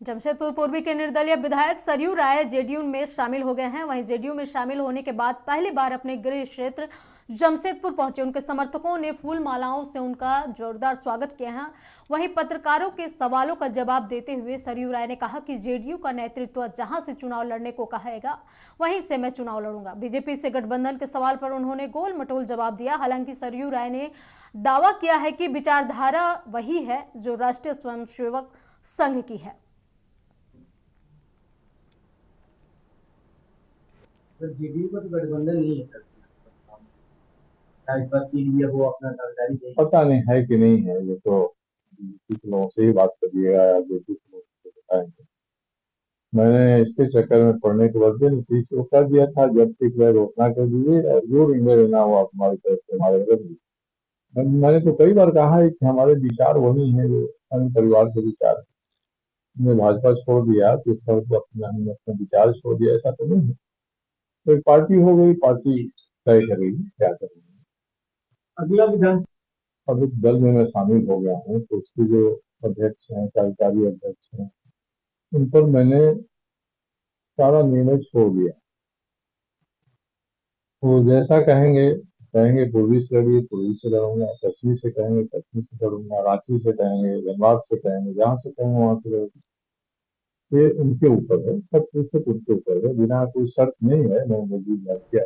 जमशेदपुर पूर्वी के निर्दलीय विधायक सरयू राय जेडीयू में शामिल हो गए हैं। वहीं जेडीयू में शामिल होने के बाद पहली बार अपने गृह क्षेत्र जमशेदपुर पहुंचे। उनके समर्थकों ने फूल मालाओं से उनका जोरदार स्वागत किया है। वहीं पत्रकारों के सवालों का जवाब देते हुए सरयू राय ने कहा कि जेडीयू का नेतृत्व जहां से चुनाव लड़ने को कहेगा वहीं से मैं चुनाव लड़ूंगा। बीजेपी से गठबंधन के सवाल पर उन्होंने गोल मटोल जवाब दिया। हालांकि सरयू राय ने दावा किया है कि विचारधारा वही है जो राष्ट्रीय स्वयंसेवक संघ की है। जेडीयू का तो गठबंधन नहीं है सर, वो अपना सरकारी पता नहीं है कि नहीं है, ये तो कुछ लोगों से ही बात करिएगा या जो कुछ लोग बताएंगे। मैंने इसके चक्कर में पढ़ने के बाद नीतीश को कर दिया था, जब तक वह घोषणा कर दीजिए और जो रिंगे लेना हुआ तुम्हारी तरफ से हमारे गलत। मैंने तो कई बार कहा है कि हमारे विचार वही है जो अन्य परिवार के विचार है। हमने भाजपा छोड़ दिया तो इसका मतलब हमने अपने विचार छोड़ दिया, ऐसा तो नहीं है। तो एक पार्टी हो गई, पार्टी तय करेगी क्या करेगी। अगला विधानसभा अब एक दल में मैं शामिल हो गया हूँ, तो उसके जो अध्यक्ष हैं, कार्यकारी अध्यक्ष हैं, उन पर मैंने सारा निर्णय छोड़ दिया। वो जैसा कहेंगे पूर्वी से लड़िए, पूर्वी से लड़ूंगा। कश्मीर से कहेंगे कश्मीर से लड़ूंगा। रांची से कहेंगे, धनबाद से कहेंगे, जहां से कहेंगे वहां से लड़ूंगा। ये उनके ऊपर है, सब सिर्फ उनके ऊपर है, बिना कोई शर्त नहीं है। मैं मजबूत बात किया।